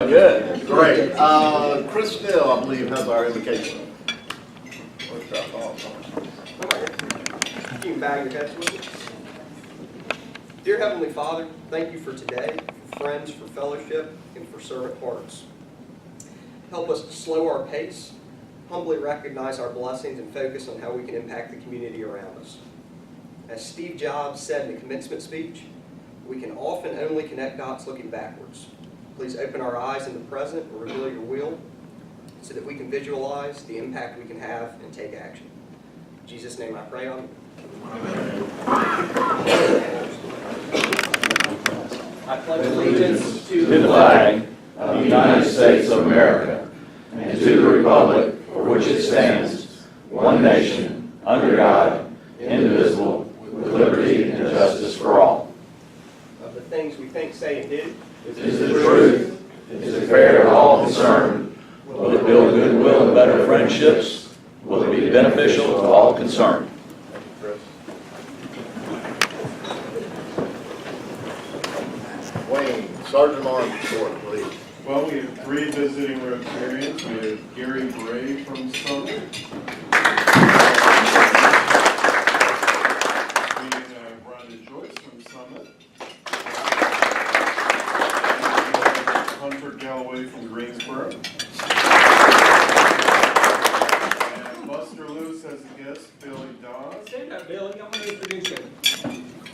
Good. Great. Chris Still, I believe, has our invocation. You can bow your heads with us. Dear Heavenly Father, thank you for today, for friends, for fellowship, and for servant hearts. Help us to slow our pace, humbly recognize our blessings, and focus on how we can impact the community around us. As Steve Jobs said in the commencement speech, we can often only connect dots looking backwards. Please open our eyes in the present and reveal your will so that we can visualize the impact we can have and take action. In Jesus' name I pray, amen. I pledge allegiance to the flag of the United States of America and to the republic for which it stands, one nation, under God, indivisible, with liberty and justice for all. Of the things we think, say, and do, Is it truth? Is it fair to all concerned? Will it build goodwill and better friendships? Will it be beneficial to all concerned? Wayne, Sergeant Arms report, please. Well, we have 3 visiting Rotarians. We have Gary Bray from Summit. We have Rhonda Joyce from Summit. Hunter Galloway from Greensboro. And Buster Lewis has a guest, Billy Dodd. Stand up, Billy. I'm going to introduce him.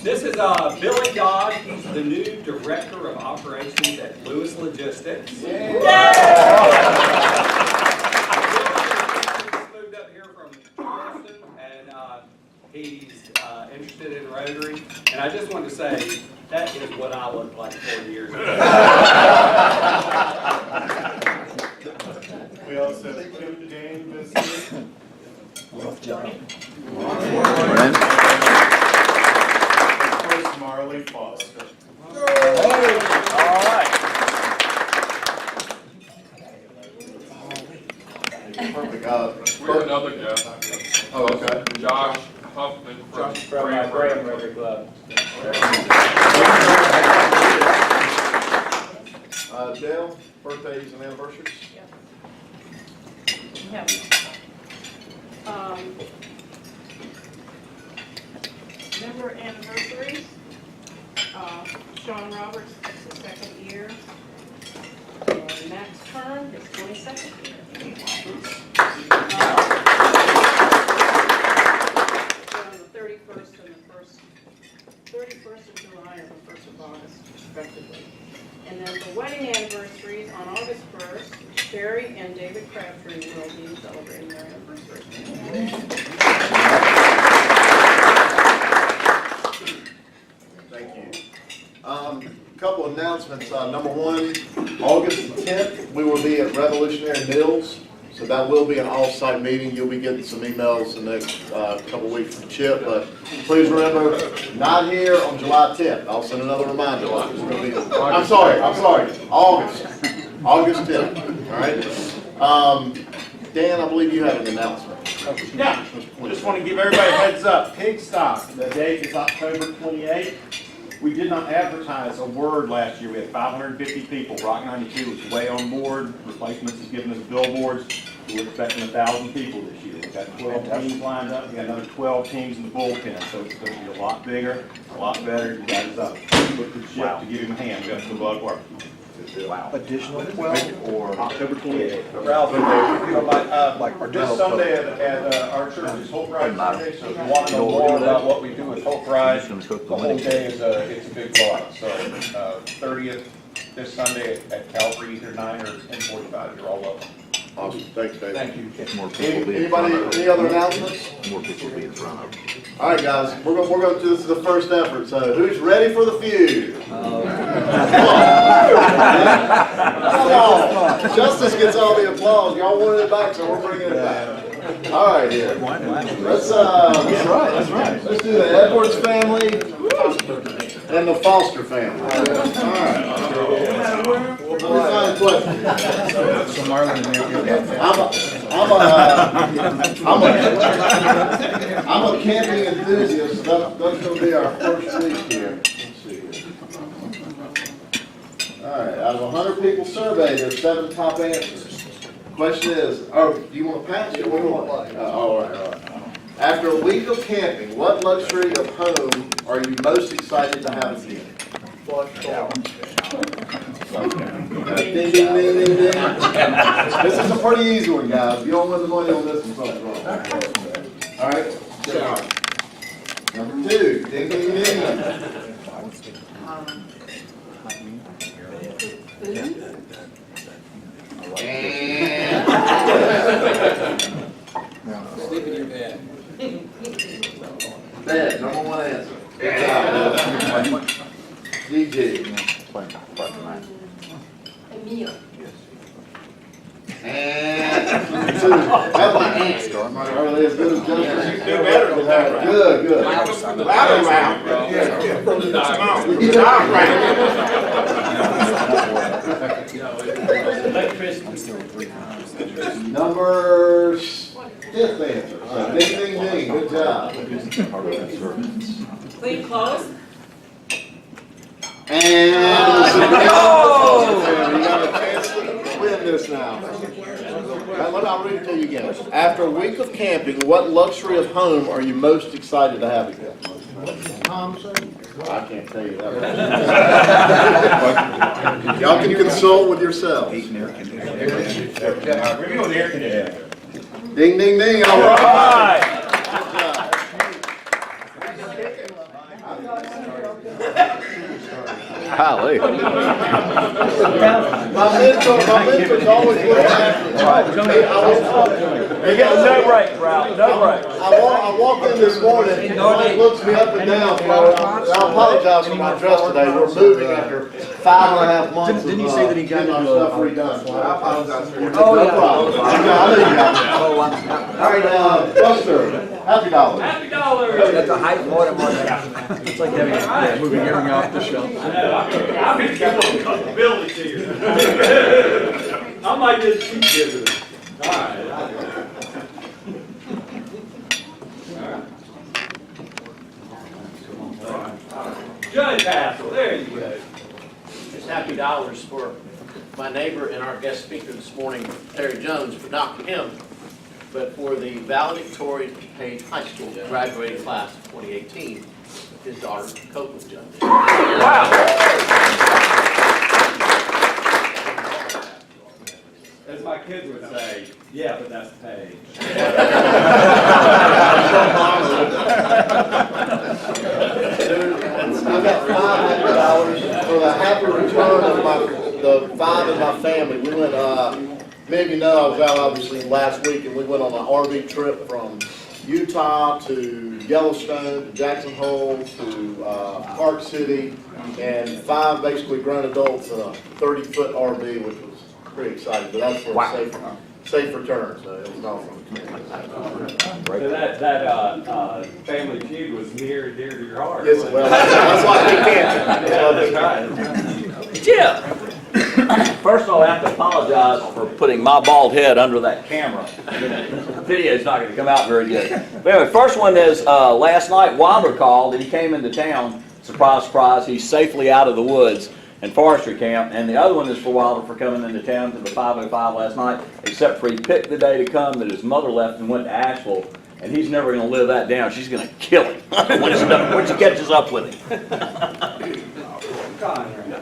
This is Billy Dodd. He's the new Director of Operations at Lewis Logistics. He's moved up here from Charleston, and he's interested in Rotary. And I just wanted to say, that is what I looked like 40 years ago. We also have Kim Dane visiting. Rough job. Chris Marley Foster. All right. Perfect. We have another guest, Oh, okay. Josh Huffman from Rotary Club. Dale, birthdays and anniversaries? Yeah. Member anniversaries. Sean Roberts, it's his 2nd year. And Max Kern, his 22nd year. On the 31st and the 31st of July and the 1st of August, respectively. And then the wedding anniversaries on August 1st, Sherry and David Crabtree will be celebrating their anniversary. Thank you. Couple announcements. Number one, August the 10th, we will be at Revolutionary Mills. So that will be an off-site meeting. You'll be getting some emails in the next couple weeks from Chip. But please remember, not here on July 10th. I'll send another reminder. It's gonna be, I'm sorry, August 10th, all right? Dan, I believe you have an announcement. Yeah, just want to give everybody a heads up. Pig stock, the date is October 28th. We did not advertise a word last year. We had 550 people. Rock 92 was way on board. Replacements has given us billboards. We're expecting 1,000 people this year. We've got 12 teams lined up. We got another 12 teams in the bullpen, so it's going to be a lot bigger, a lot better. You guys look to the ship to give him a hand. We got some blood work. Wow. Additional 12 or October 28th. Ralph, this Sunday at our church is Hope Ride Sunday, so if you want to know more about what we do with Hope Ride, the whole day is it's a big block. So 30th this Sunday at Calvary, either 9 or 10:45. You're all welcome. Awesome. Thanks, Dave. Thank you. Anybody, any other announcements? More people will be in front of. All right, guys, we're going to, this is the first effort, so who's ready for the feud? Come on. Justice gets all the applause. Y'all wanted it back, so we're bringing it back. All right, here. That's right. Let's do the Edwards family and the Foster family. All right. Let me find a question. I'm a camping enthusiast, so that's going to be our first week here. Let's see here. right, out of 100 people surveyed, there's 7 top answers. Question is, oh, do you want to pass it? What do you want? All right. After a week of camping, what luxury of home are you most excited to have again? Ding, ding, ding, ding, ding. This is a pretty easy one, guys. If you don't win the money on this one, something's wrong. All right, John. Number 2, ding, ding, ding. Sleep in your bed. Bed, number 1 answer. Good job. GG. Emil. And 2. That's my answer. Are they as good as Justin? You do better than that, right? Good, good. Louder round. Number 5th answer. So ding, ding, ding. Good job. Clean clothes? And you got a chance to win this now. I'll read it to you again. After a week of camping, what luxury of home are you most excited to have again? I can't tell you that. Y'all can consult with yourselves. Review the air conditioner. Ding, ding, ding. All right. Good job. Golly. My mentor's always looking after me. You got no break, Ralph, no break. I walked in this morning, and he looks me up and down, so I apologize for my dress today. We're moving after 5.5 months Didn't you say that he got getting our into stuff redone. So I apologize for your. Oh, No yeah. problem. I know you got it. All right, Buster, Happy Dollars. Happy dollars! That's a height more than one. It's like having, moving everything off the shelf. I know, I'm gonna give them accountability to you. I might just keep giving them. All right. Judge Hassel, there you go. It's Happy Dollars for my neighbor and our guest speaker this morning, Terry Jones, but not for him, but for the valedictorian of Page High School graduating class of 2018, his daughter, Copeland Jones. Wow. As my kids would say, yeah, but that's Paige. I got $500 for the happy return of the 5 in my family. We went, many of you know I was out obviously last week, and we went on an RV trip from Utah to Yellowstone to Jackson Hole to Park City, and 5 basically grown adults in a 30-foot RV, which was pretty exciting. But that's for a safe return, so it was awesome. So that family feud was near and dear to your heart. Yes, well, that's why we can't. Jim! First of all, I have to apologize for putting my bald head under that camera. The video's not going to come out very good. But anyway, first one is last night Wilder called and he came into town. Surprise, surprise, he's safely out of the woods in forestry camp. And the other one is for Wilder for coming into town to the 505 last night, except for he picked the day to come that his mother left and went to Asheville. And he's never going to live that down. She's going to kill him when she catches up with him.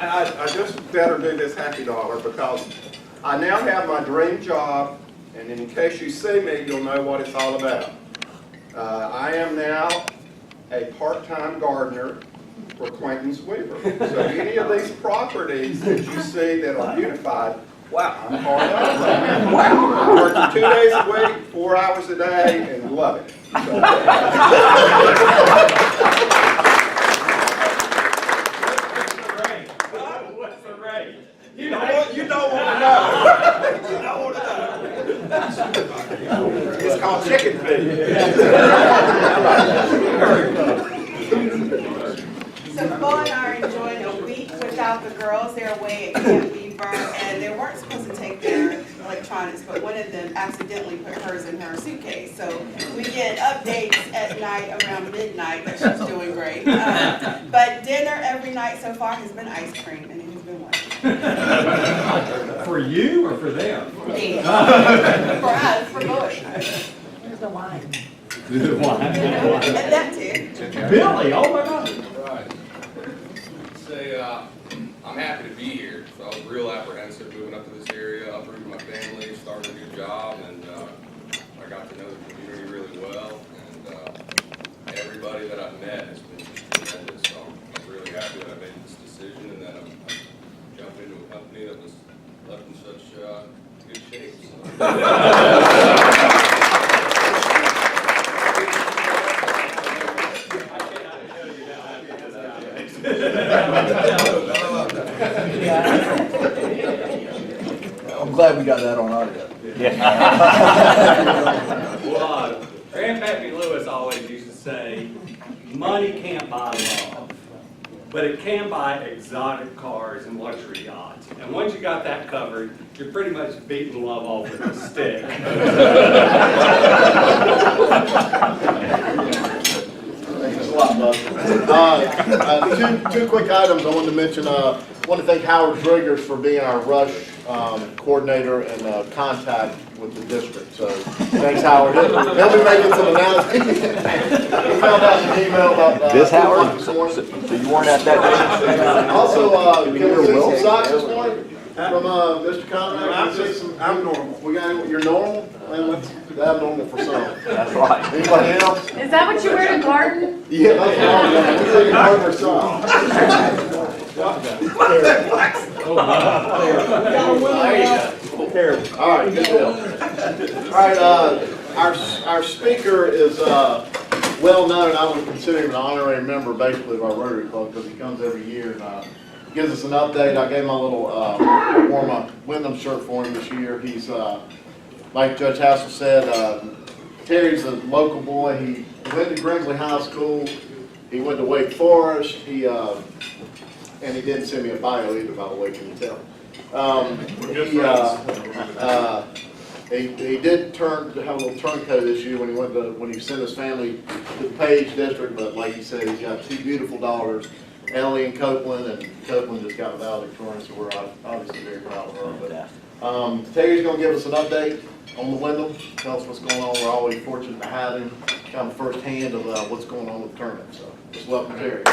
I just better do this Happy Dollar because I now have my dream job, and in case you see me, you'll know what it's all about. I am now a part-time gardener for Quentin's Weaver. So any of these properties that you see that are beautified, wow, I'm part of them. Wow. I'm working 2 days a week, 4 hours a day, and love it. What's the rate? You don't want to know. You don't want to know. It's called chicken feed. So Bo and I are enjoying a week without the girls. They're away at Camp Beaver, and they weren't supposed to take their electronics, but one of them accidentally put hers in her suitcase. So we get updates at night around midnight that she's doing great. But dinner every night so far has been ice cream, and it has been wonderful. For you or for them? Me. For us, for both. There's the wine. And that too. Billy, oh my God. Right. Say, I'm happy to be here. So I was real apprehensive moving up to this area, uprooting my family, starting a new job, and I got to know the community really well. And everybody that I've met has been just tremendous. So I'm really happy that I made this decision and that I'm jumping into a company that was left in such good shape. So. I'm glad we got that on audio. Well, Grandpappy Lewis always used to say, money can't buy love, but it can buy exotic cars and luxury yachts. And once you got that covered, you're pretty much beating love off with a stick. Thanks a lot, bud. Two quick items I wanted to mention. I want to thank Howard Driggers for being our rush coordinator and contact with the district. So thanks, Howard. He'll be making some announcements. We found out an email about This 2 o'clock Howard? this morning. So you weren't at that day? Also, can we see some socks this morning from Mr. Conrad? I'm normal. We got you're normal. Well, that's abnormal for some. That's right. Anybody else? Is that what you wear to garden? Yeah, that's all. We're taking hardware socks. There you go. All right, good deal. All right, our speaker is well known. I would consider him an honorary member, basically, of our Rotary Club because he comes every year and gives us an update. I gave him a little wore my Wyndham shirt for him this year. He's like Judge Hassel said. Terry's a local boy. He went to Grimsley High School. He went to Wake Forest. And he didn't send me a bio either, by the way, can you tell? He did have a little turncoat issue when he sent his family to the Page District, but like he said, he's got 2 beautiful daughters, Ellie and Copeland just got valedictorian, so we're obviously very proud of her. But Terry's going to give us an update on the Wyndham, tell us what's going on. We're always fortunate to have him, kind of first hand of what's going on with the tournament. So just welcome Terry.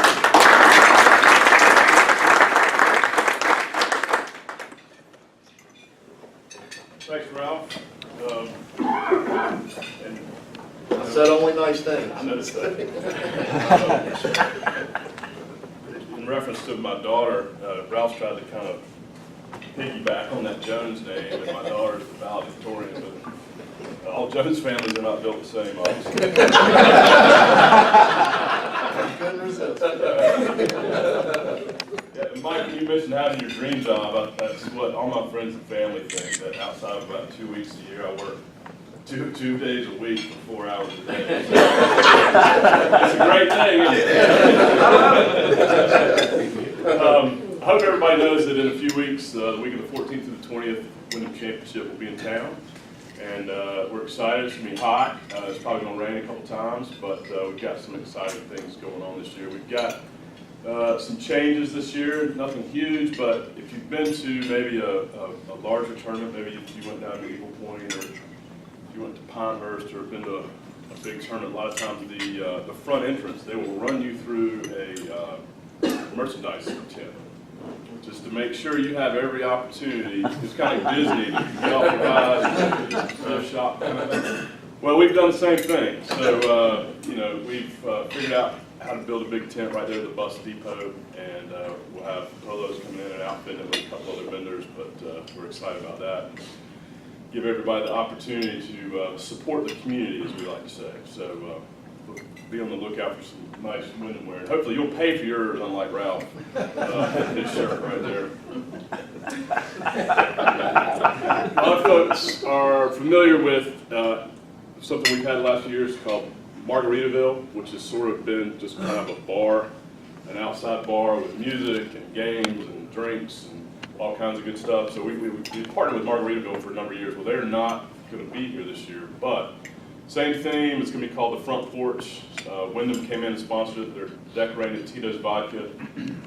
Thanks, Ralph. And I said only nice things. I noticed that. In reference to my daughter, Ralph tried to kind of piggyback on that Jones name, and my daughter's the valedictorian, but all Jones families are not built the same, obviously. Couldn't resist. Yeah, and Mike, you mentioned having your dream job. That's what all my friends and family think, that outside of about 2 weeks a year, I work two days a week for 4 hours a day. It's a great thing, isn't it? I hope everybody knows that in a few weeks, the week of the 14th to the 20th, Wyndham Championship will be in town. And we're excited. It's going to be hot. It's probably going to rain a couple times, but we've got some exciting things going on this year. We've got some changes this year, nothing huge, but if you've been to maybe a larger tournament, maybe if you went down to Eagle Point or if you went to Pinehurst or been to a big tournament, a lot of times the front entrance, they will run you through a merchandise tent, just to make sure you have every opportunity. It's kind of Disney, to get off the ride and shop kind of thing. Well, we've done the same thing. So, we've figured out how to build a big tent right there at the bus depot, and we'll have Prolos coming in and outfitting it with a couple other vendors, but we're excited about that. Give everybody the opportunity to support the community, as we like to say. So be on the lookout for some nice Wyndham wear. And hopefully you'll pay for yours, unlike Ralph. His shirt right there. A lot of folks are familiar with something we've had the last few years called Margaritaville, which has sort of been just kind of a bar, an outside bar with music and games and drinks and all kinds of good stuff. So we partnered with Margaritaville for a number of years. Well, they're not going to be here this year, but Same theme, it's gonna be called The Front Porch. Wyndham came in and sponsored it. They're decorating it. Tito's Vodka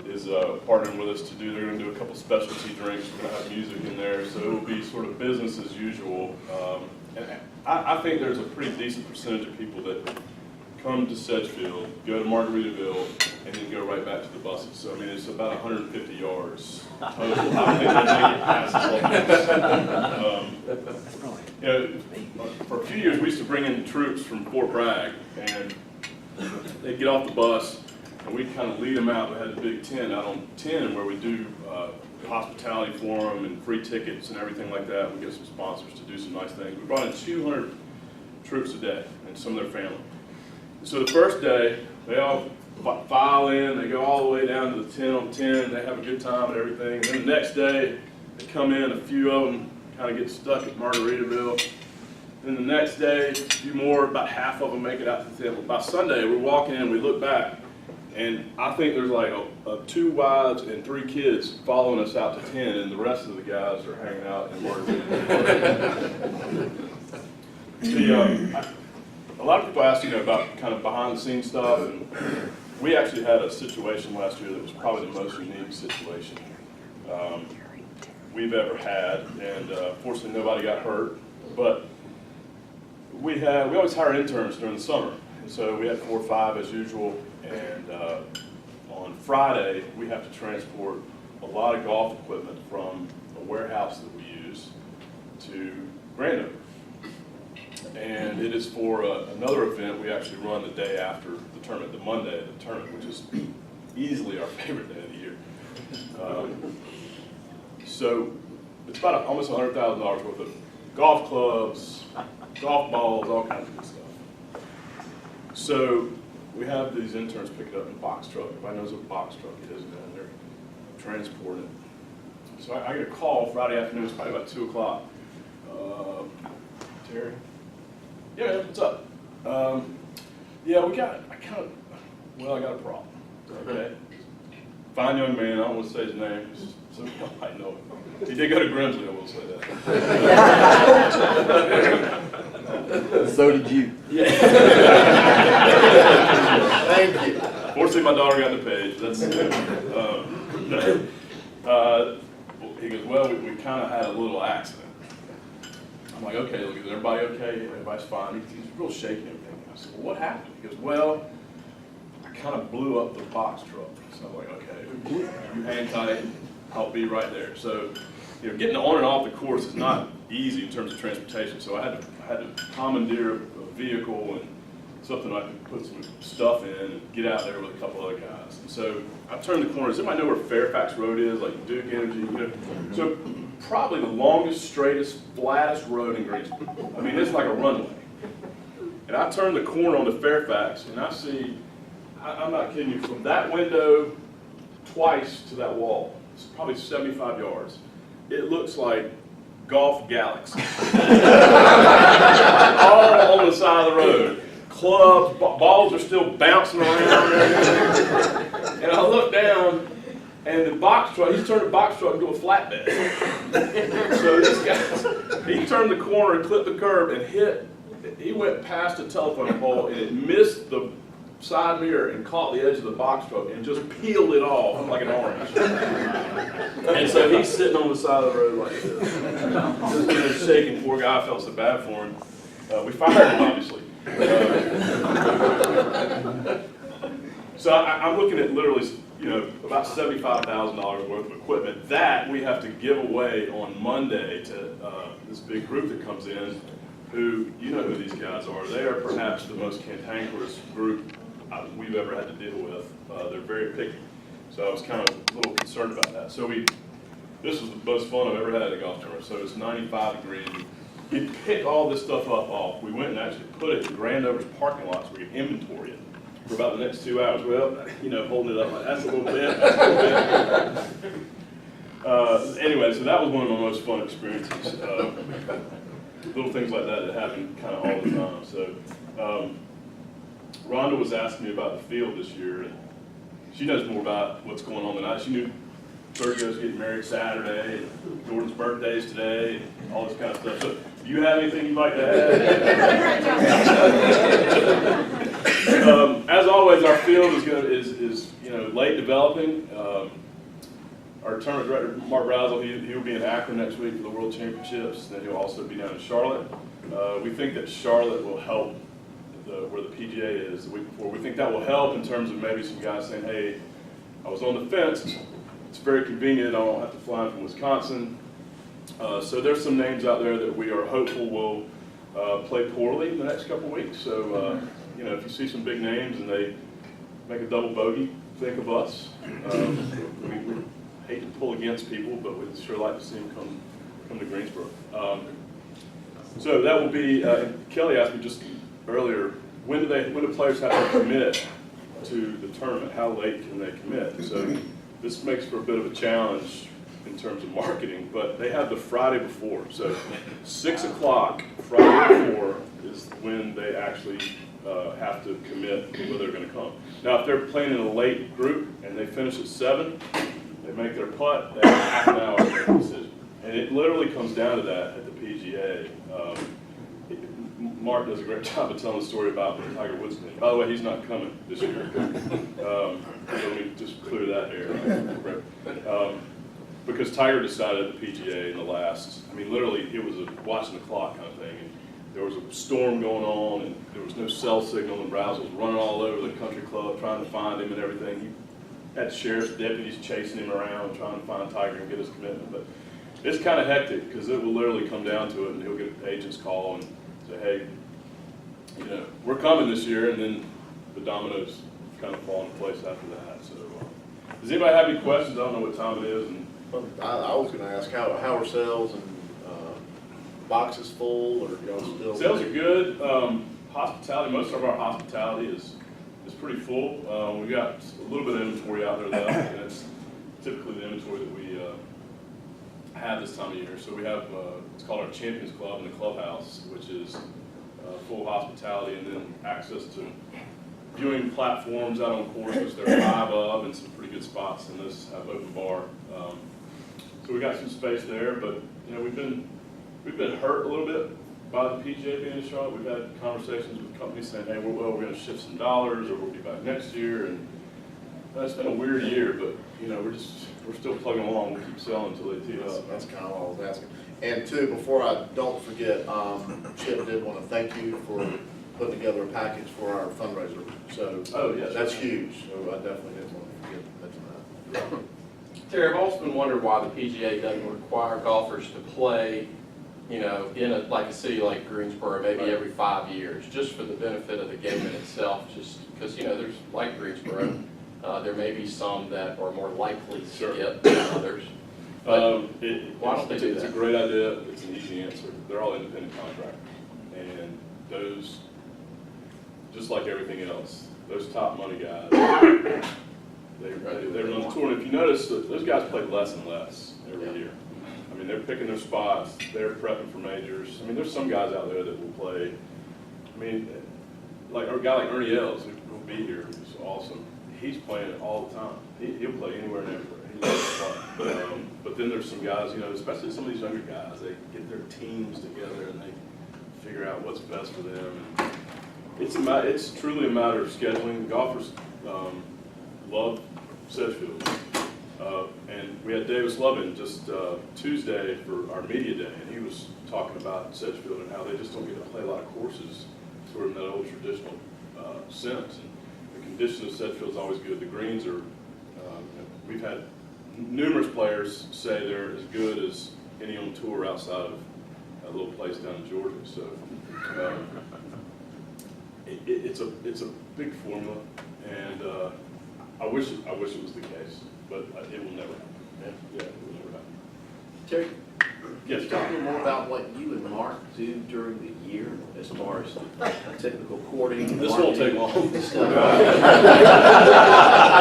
is partnering with us to do, they're gonna do a couple specialty drinks. We're gonna have music in there, so it will be sort of business as usual. And I think there's a pretty decent percentage of people that come to Sedgefield, go to Margaritaville, and then go right back to the buses. So I mean, it's about 150 yards total. I don't think they're making passes like this. You know, for a few years, we used to bring in troops from Fort Bragg, and they'd get off the bus, and we'd kind of lead them out. We had a big tent out on 10 where we do hospitality for them and free tickets and everything like that. We get some sponsors to do some nice things. We brought in 200 troops a day and some of their family. So the first day, they all file in, they go all the way down to the 10 on 10, they have a good time and everything. And then the next day, they come in, a few of them kind of get stuck at Margaritaville. Then the next day, a few more, about half of them make it out to the 10. By Sunday, we're walking in, we look back, and I think there's like 2 wives and 3 kids following us out to 10, and the rest of the guys are hanging out in Margaritaville. A lot of people ask, about kind of behind the scenes stuff, and we actually had a situation last year that was probably the most unique situation we've ever had, and fortunately nobody got hurt, but we always hire interns during the summer, and so we had 4 or 5 as usual, and on Friday we have to transport a lot of golf equipment from a warehouse that we use to Grandover. And it is for another event we actually run the day after the tournament, the Monday of the tournament, which is easily our favorite day of the year. So it's about almost $100,000 worth of golf clubs, golf balls, all kinds of good stuff. So we have these interns pick it up in a box truck. Everybody knows what a box truck is, and they're transporting it. So I get a call Friday afternoon, it's probably about 2 o'clock. Terry? Yeah, what's up? Yeah, I got a problem. Okay. Fine young man, I don't want to say his name, because some of y'all might know him. He did go to Grimsley, I will say that. So did you. Yeah. Thank you. Fortunately, my daughter got the page. That's he goes, well, we kind of had a little accident. I'm like, okay, look, is everybody okay? Everybody's fine. He's real shaky and everything. I said, well, what happened? He goes, well, I kind of blew up the box truck. So I'm like, okay, you hang tight. I'll be right there. So, getting on and off the course is not easy in terms of transportation. So I had to commandeer a vehicle and something I could put some stuff in and get out there with a couple other guys. And so I turned the corner. Does anybody know where Fairfax Road is? Like Duke Energy, So probably the longest, straightest, flattest road in Greensboro. I mean, it's like a runway. And I turned the corner onto Fairfax, and I see, I'm not kidding you, from that window twice to that wall, it's probably 75 yards. It looks like Golf Galaxy. All on the side of the road. Clubs, balls are still bouncing around. And I look down, and the box truck, he's turned the box truck into a flatbed. So this guy, he turned the corner and clipped the curb and he went past the telephone pole, and it missed the side mirror and caught the edge of the box truck and just peeled it off like an orange. And so he's sitting on the side of the road like this, just shaking. Poor guy, I felt so bad for him. We fired him, obviously. So I'm looking at literally, about $75,000 worth of equipment that we have to give away on Monday to this big group that comes in, who, you know who these guys are. They are perhaps the most cantankerous group we've ever had to deal with. They're very picky. So I was kind of a little concerned about that. So this was the most fun I've ever had at a golf tournament. So it's 95 degrees. We picked all this stuff up off. We went and actually put it in Grandover's parking lot so we could inventory it for about the next 2 hours. Well, holding it up like that's a little bit, that's a little bit. Anyway, so that was one of my most fun experiences. Little things like that happen kind of all the time. So Rhonda was asking me about the field this year, and she knows more about what's going on than I. She knew Sergio's getting married Saturday, and Jordan's birthday's today, and all this kind of stuff. So, do you have anything you'd like to add? As always, our field is late developing. Our tournament director, Mark Brazel, he will be in Akron next week for the World Championships. Then he'll also be down in Charlotte. We think that Charlotte will help where the PGA is the week before. We think that will help in terms of maybe some guys saying, hey, I was on the fence. It's very convenient. I don't have to fly in from Wisconsin. So there's some names out there that we are hopeful will play poorly in the next couple of weeks. So, if you see some big names and they make a double bogey, think of us. We hate to pull against people, but we'd sure like to see them come to Greensboro. So that will be, Kelly asked me just earlier, when do players have to commit to the tournament? How late can they commit? So this makes for a bit of a challenge in terms of marketing, but they have the Friday before. So 6 o'clock Friday before is when they actually have to commit to where they're going to come. Now, if they're playing in a late group and they finish at 7, they make their putt, they have half an hour to make a decision. And it literally comes down to that at the PGA. Mark does a great job of telling the story about Tiger Woods. By the way, he's not coming this year. Let me just clear that air. Because Tiger decided at the PGA in the last, literally it was a watching the clock kind of thing. And there was a storm going on and there was no cell signal and Brazel was running all over the country club trying to find him and everything. He had sheriff's deputies chasing him around trying to find Tiger and get his commitment. But it's kind of hectic because it will literally come down to it and he'll get an agent's call and say, hey, we're coming this year, and then the dominoes kind of fall into place after that. So, does anybody have any questions? I don't know what time it is. And I was going to ask how are sales and boxes full, or still? Sales are good. Hospitality, most of our hospitality is pretty full. We got a little bit of inventory out there left, and it's typically the inventory that we have this time of year. So we have it's called our Champions Club in the clubhouse, which is full hospitality, and then access to viewing platforms out on course, which there are 5 of, and some pretty good spots in this have open bar. So we got some space there, but we've been hurt a little bit by the PGA being in Charlotte. We've had conversations with companies saying, hey, we're going to shift some dollars, or we'll be back next year, and it's been a weird year, but we're still plugging along. We'll keep selling until they tee up. That's kind of all I was asking. And two, before I don't forget, Chip did want to thank you for putting together a package for our fundraiser. So that's huge. So I definitely didn't want to forget to mention that. Terry, I've also been wondering why the PGA doesn't require golfers to play, in like a city like Greensboro, maybe every 5 years, just for the benefit of the game in itself. Just because there's like Greensboro, there may be some that are more likely to skip than others. Why don't they do that? It's a great idea. It's an easy answer. They're all independent contractors, and those, just like everything else, those top money guys, they run the tour. And if you notice, those guys play less and less every year. They're picking their spots. They're prepping for majors. There's some guys out there that will play. Like a guy like Ernie Els, who will be here, who's awesome. He's playing it all the time. He'll play anywhere and everywhere. He loves to play. But then there's some guys, especially some of these younger guys, they get their teams together and they figure out what's best for them. And it's truly a matter of scheduling. The golfers love Sedgefield. And we had Davis Lovin just Tuesday for our media day, and he was talking about Sedgefield and how they just don't get to play a lot of courses sort of in that old traditional sense. And the condition of Sedgefield is always good. The greens are, we've had numerous players say they're as good as any on tour outside of a little place down in Georgia. So it's a big formula, and I wish it was the case, but it will never happen. Yeah, it will never happen. Terry, yes, talk a little more about what you and Mark do during the year as far as typical courting. This won't take long. I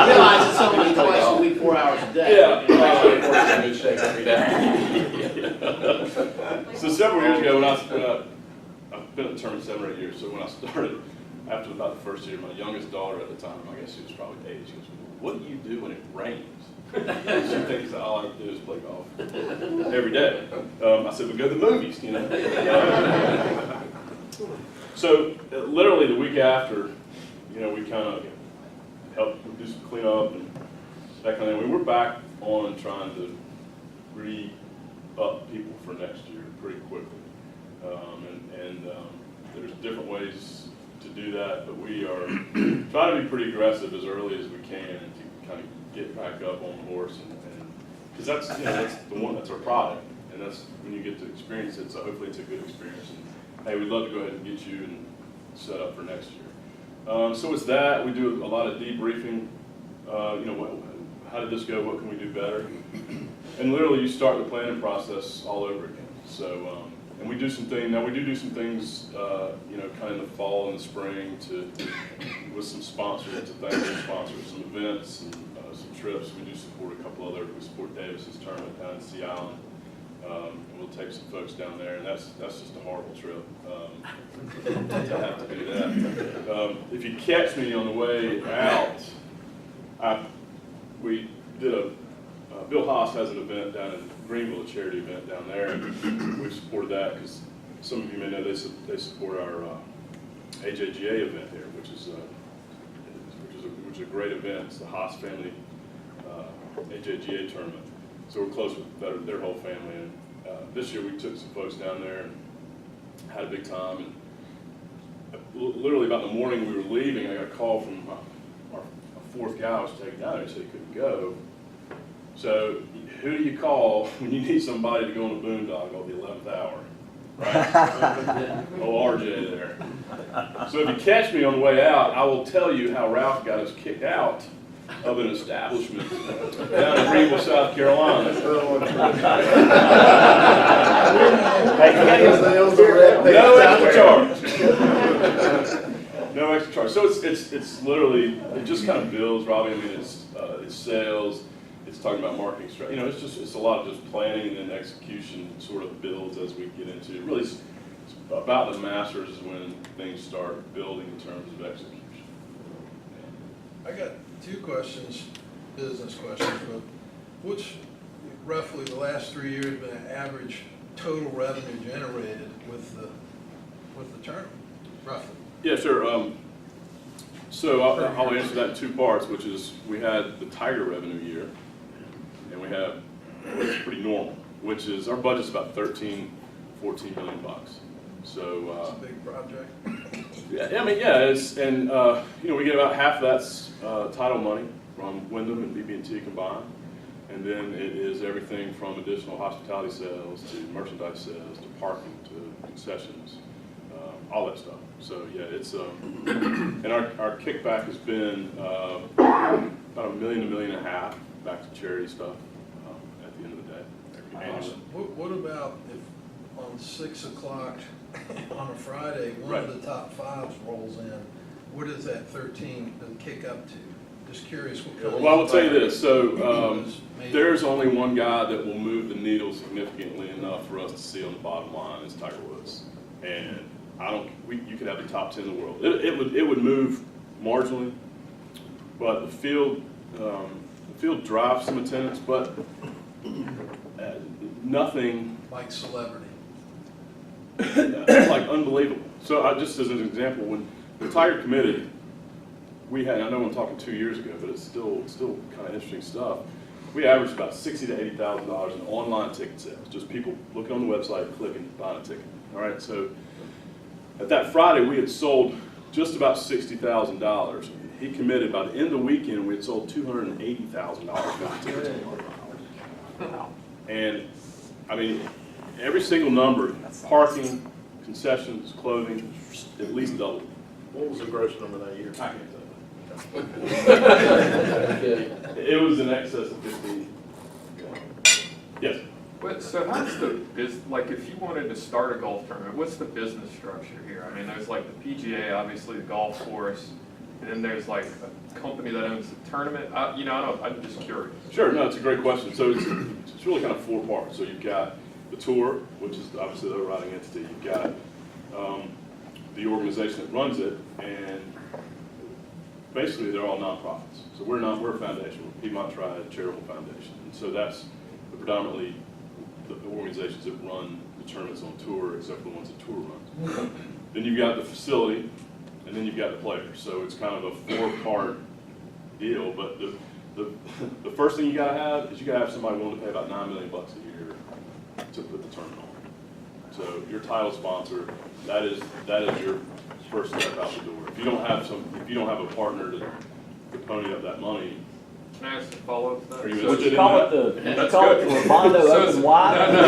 realize it's only twice a week, 4 hours a day. Yeah. So several years ago, I've been at the tournament 7 or 8 years. So when I started, after about the first year, my youngest daughter at the time, I guess she was probably 8. She goes, "What do you do when it rains?" She thinks all I do is play golf every day. I said, we go to the movies, you know. So literally the week after, you know, we kind of helped do some cleanup and that kind of thing. We're back on trying to re-up people for next year pretty quickly. There's different ways to do that, but we are trying to be pretty aggressive as early as we can to kind of get back up on the horse, because that's, you know, that's our product, and that's when you get to experience it. So hopefully it's a good experience. And hey, we'd love to go ahead and get you and set up for next year. So it's that we do a lot of debriefing. You know, how did this go? What can we do better? And literally, you start the planning process all over again. So. And we do some things, now we do some things, you know, kind of in the fall and the spring with some sponsors, to thank our sponsors, some events and some trips. We do support a couple other, we support Davis's tournament down in Sea Island. And we'll take some folks down there, and that's just a horrible trip to have to do that. If you catch me on the way out, we did Bill Haas has an event down in Greenville, a charity event down there, and we've supported that because some of you may know they support our AJGA event here, which is a great event. It's the Haas family AJGA tournament. So we're close with their whole family, and this year we took some folks down there and had a big time. And literally about the morning we were leaving, I got a call from our fourth guy I was taking down there. He said he couldn't go. So who do you call when you need somebody to go on a boondoggle at the 11th hour? Right? Oh, RJ there. So if you catch me on the way out, I will tell you how Ralph got us kicked out of an establishment down in Greenville, South Carolina. No extra charge. No extra charge. So it's literally, it just kind of builds, Robbie. I mean, it's sales. It's talking about marketing strategy. You know, it's a lot of just planning, and then execution sort of builds as we get into it. Really, it's about the Masters is when things start building in terms of execution. I got two questions, business questions, but which roughly the last 3 years been an average total revenue generated with the tournament, roughly? Yeah, sure. So I'll answer that in two parts, which is we had the Tiger revenue year, and we have what's pretty normal, which is our budget's about 13, 14 million bucks. So It's a big project. yeah, I mean, yeah, it's, and you know, we get about half of that's title money from Wyndham and BB&T combined, and then it is everything from additional hospitality sales to merchandise sales to parking to concessions, all that stuff. So yeah, it's and our kickback has been about $1 million to $1.5 million back to charity stuff at the end of the day. Awesome. What about if on 6 o'clock on a Friday, one Right. of the top fives rolls in? What does that 13 kick up to? Just curious what kind of. Well, I will tell you this. So there's only one guy that will move the needle significantly enough for us to see on the bottom line is Tiger Woods, and you could have the top 10 in the world. It would move marginally, but the field drives some attendance, but nothing Like celebrity. like unbelievable. So just as an example, when Tiger committed, we had, I know I'm talking 2 years ago, but it's still kind of interesting stuff. We averaged about $60,000 to $80,000 in online ticket sales, just people looking on the website, clicking, buying a ticket. All right, so at that Friday, we had sold just about $60,000. He committed. By the end of the weekend, we had sold $280,000 worth of tickets. And I mean, every single number, parking, concessions, clothing, at least doubled. What was the gross number that year? I can't tell you. It was in excess of 15. Yes. But so how's the like if you wanted to start a golf tournament, what's the business structure here? I mean, there's like the PGA, obviously the golf course, and then there's like a company that owns the tournament. I'm just curious. Sure, no, it's a great question. So it's really kind of four parts. So you've got the tour, which is obviously the overriding entity. You've got the organization that runs it, and basically they're all nonprofits. So we're a foundation, we're Piedmont Triad Charitable Foundation. And so that's predominantly the organizations that run the tournaments on tour, except for the ones that tour runs. Then you've got the facility, and then you've got the players. So it's kind of a four-part deal, but the first thing you gotta have is you gotta have somebody willing to pay about $9 million a year to put the tournament on. So your title sponsor, that is your first step out the door. If you don't have a partner to pony up that money, Can I ask a follow-up to that? are you Would interested you in call that? it the, That's call it good. the Ramondo So Open it's- Wide? No,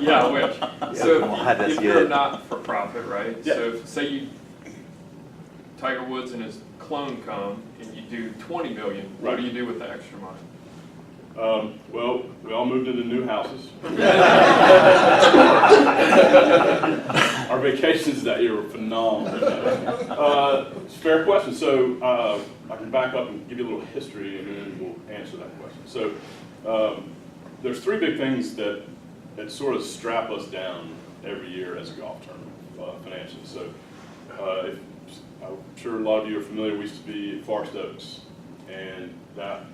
yeah, I wish. So that's if you're good. not for profit, right? Yeah. So if, say Tiger Woods and his clone come and you do 20 million, what Right. do you do with the extra money? Well, we all moved into new houses. Our vacations that year were phenomenal. It's a fair question. So I can back up and give you a little history, and then we'll answer that question. So there's three big things that sort of strap us down every year as a golf tournament financially. So I'm sure a lot of you are familiar. We used to be at Forest Oaks, and that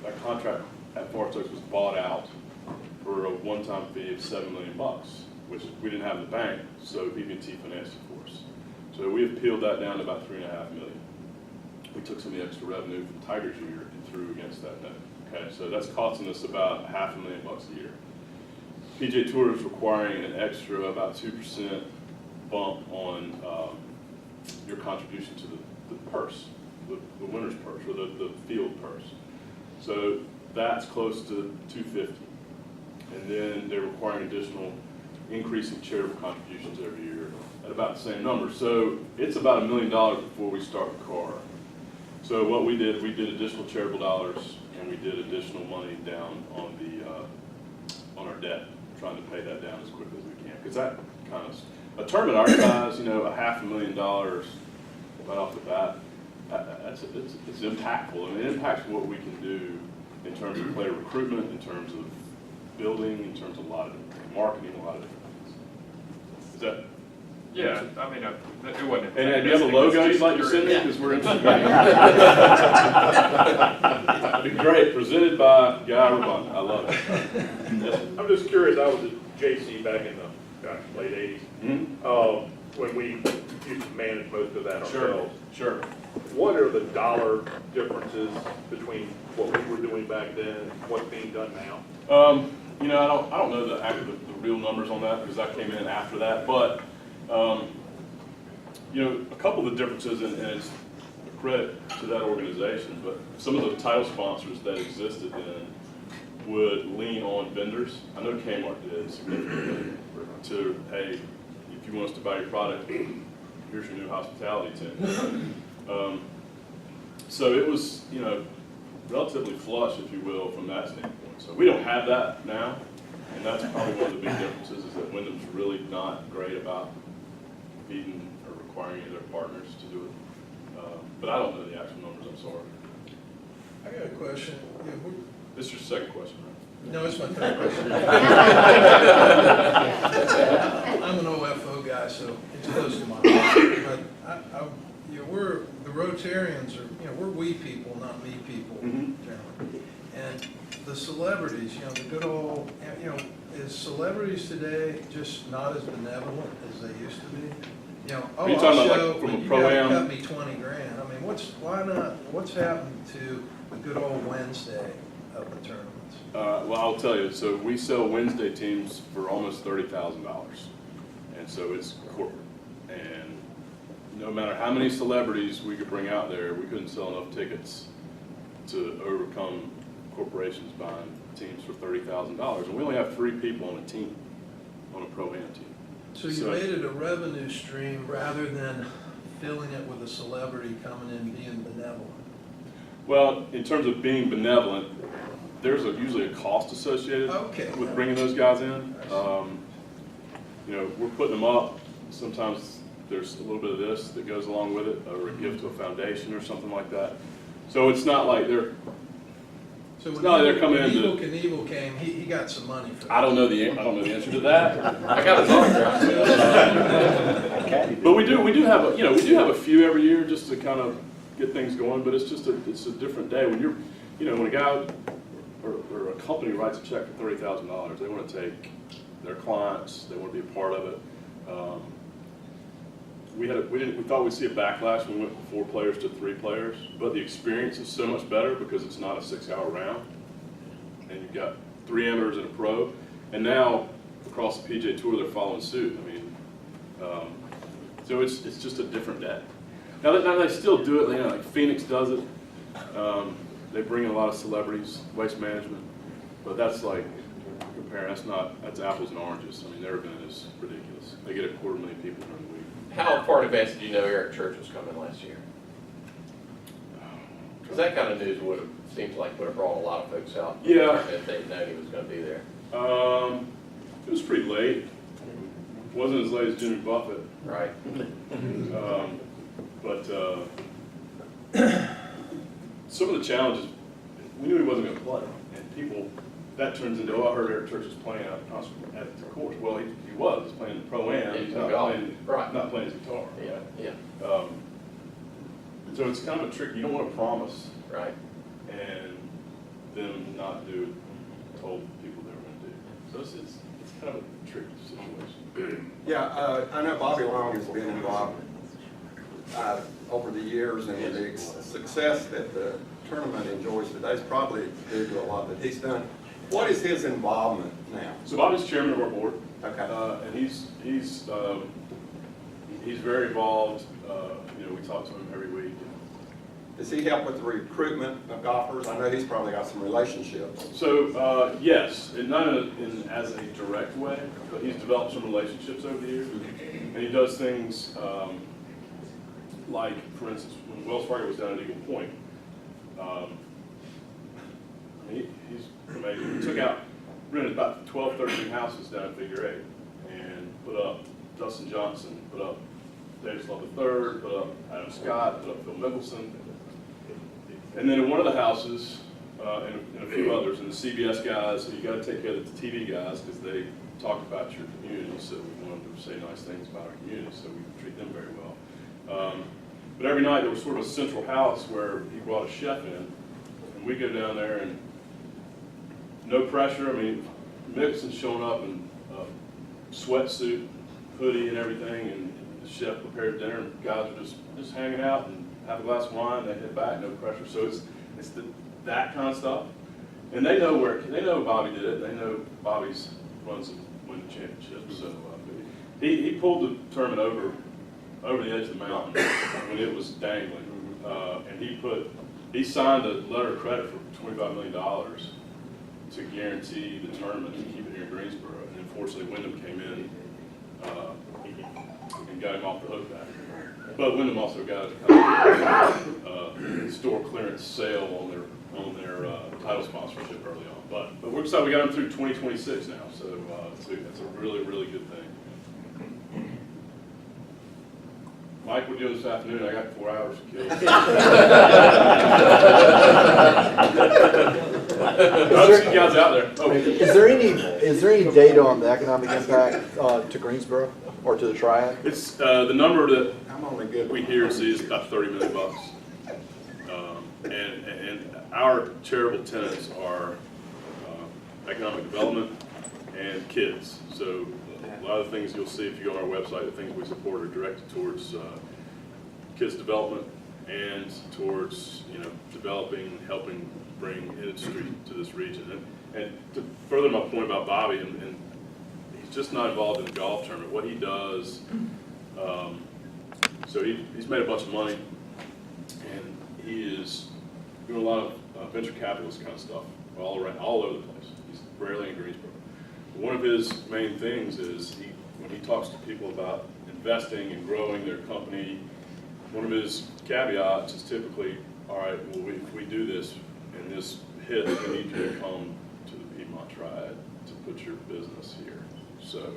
that contract at Forest Oaks was bought out for a one-time fee of $7 million, which we didn't have in the bank, so BB&T financed it for us. So we have peeled that down to about $3.5 million. We took some of the extra revenue from Tiger's year and threw against that note. Okay, so that's costing us about $500,000 a year. PGA Tour is requiring an extra about 2% bump on your contribution to the purse, the winner's purse, or the field purse. So that's close to $250. And then they're requiring additional increasing charitable contributions every year at about the same number. So it's about $1 million before we start the car. So what we did additional charitable dollars, and we did additional money down on on our debt, trying to pay that down as quickly as we can. Because that kind of, a tournament our size, $500,000 right off the bat, it's impactful. I mean, it impacts what we can do in terms of player recruitment, in terms of building, in terms of a lot of marketing, a lot of different things. Is that? Yeah, I mean, it wasn't. And do you have a logo you'd like to send me? Because we're interested. That'd be great. Presented by Guy Rabon. I love it. I'm just curious, I was at JC back in the late 80s, when we used to manage most of that ourselves. Sure. What are the dollar differences between what we were doing back then and what's being done now? I don't know the real numbers on that because I came in after that, but a couple of the differences, and it's a credit to that organization, but some of the title sponsors that existed then would lean on vendors. I know Kmart did significantly to, hey, if you want us to buy your product, here's your new hospitality tent. So it was, relatively flush, if you will, from that standpoint. So we don't have that now, and that's probably one of the big differences is that Wyndham's really not great about feeding or requiring their partners to do it. But I don't know the actual numbers, I'm sorry. I got a question. Yeah, This is your second question, right? No, it's my third question. I'm an OFO guy, so it's close to my heart. But we're, the Rotarians are, we're we people, not me people, generally. And the celebrities, the good old, is celebrities today just not as benevolent as they used to be? Are you talking about like from a pro-am? You gotta cut me 20 grand. I mean, what's happened to the good old Wednesday of the tournaments? Well, I'll tell you. So we sell Wednesday teams for almost $30,000, and so it's corporate. And no matter how many celebrities we could bring out there, we couldn't sell enough tickets to overcome corporations buying teams for $30,000. And we only have 3 people on a team, on a pro-am team. So you made it a revenue stream rather than filling it with a celebrity coming in being benevolent. Well, in terms of being benevolent, there's usually a cost associated with bringing those guys in. We're putting them up. Sometimes there's a little bit of this that goes along with it, or a gift to a foundation or something like that. So it's not like So when No, they're coming when in to- Evel Knievel came, he got some money for that. I don't know the answer to that. I got his autograph. But we do have a few every year just to kind of get things going. But it's a different day when when a guy or a company writes a check for $30,000, they want to take their clients, they want to be a part of it. We thought we'd see a backlash when we went from 4 players to 3 players, but the experience is so much better because it's not a 6-hour round, and you've got 3 amateurs and a pro, and now across the PGA Tour they're following suit. I mean, so it's just a different day. Now they still do it. Like Phoenix does it. They bring in a lot of celebrities, Waste Management, but that's like comparing. That's apples and oranges. I mean, their event is ridiculous. They get 250,000 people during the week. How far in advance did you know Eric Church was coming last year? Because that kind of news seems like would have brought a lot of folks out. Yeah. If they'd known he was going to be there. It was pretty late. It wasn't as late as Jimmy Buffett. Right. But some of the challenges, we knew he wasn't going to play, and that turns into, I heard Eric Church was playing at the course. Well, he was. He's playing the Pro-Am. He's not playing his guitar. Yeah, yeah. So it's kind of a trick. You don't want to promise, Right. and then not do what you told people they were going to do. So it's kind of a tricky situation. Yeah, I know Bobby Long has been involved over the years, and the success that the tournament enjoys today is probably due to a lot that he's done. What is his involvement now? So Bobby's chairman of our board. Okay. And he's very involved. We talk to him every week. Does he help with the recruitment of golfers? I know he's probably got some relationships. So yes, and not as a direct way, but he's developed some relationships over the years, and he does things like, for instance, when Wells Fargo was down at Eagle Point. He's amazing. He rented about 12, 13 houses down at Figure 8, and put up Dustin Johnson, put up Davis Love III, put up Adam Scott, put up Phil Mickelson. And then in one of the houses, and a few others, and the CBS guys, so you got to take care of the TV guys because they talk about your community, so we wanted to say nice things about our community, so we treat them very well. But every night there was sort of a central house where he brought a chef in, and we go down there and no pressure. I mean, Mixon's showing up in a sweatsuit, hoodie and everything, and the chef prepared dinner, and guys are just hanging out and have a glass of wine, they head back, no pressure. So it's that kind of stuff. And they know Bobby did it, they know Bobby's runs and Wyndham Championship. So he pulled the tournament over the edge of the mountain when it was dangling. And he signed a letter of credit for $25 million to guarantee the tournament and keep it here in Greensboro. And unfortunately, Wyndham came in and got him off the hook back. But Wyndham also got a store clearance sale on their title sponsorship early on. But we're excited. We got them through 2026 now, so it's a really, really good thing. Mike, we're doing this afternoon. I got 4 hours to kill. I'll see you guys out there. Oh. Is there any data on the economic impact to Greensboro or to the Triad? It's the number that we hear and see is about $30 million. And our charitable tenants are economic development and kids. So a lot of the things you'll see if you go on our website, the things we support are directed towards kids development and towards developing and helping bring industry to this region. And to further my point about Bobby, and he's just not involved in the golf tournament. What he does, so he's made a bunch of money, and he is doing a lot of venture capitalist kind of stuff all over the place. He's rarely in Greensboro. One of his main things is when he talks to people about investing and growing their company, one of his caveats is typically, all right, well, if we do this and this hit, we need you to come to the Piedmont Triad to put your business here. So,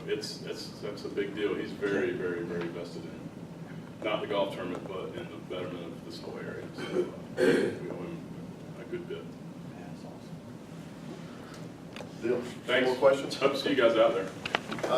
that's a big deal. He's very, very, very vested in not the golf tournament, but in the betterment of this whole area. So we owe him a good bit. Deal. Thanks. More questions? Hope to see you guys out there.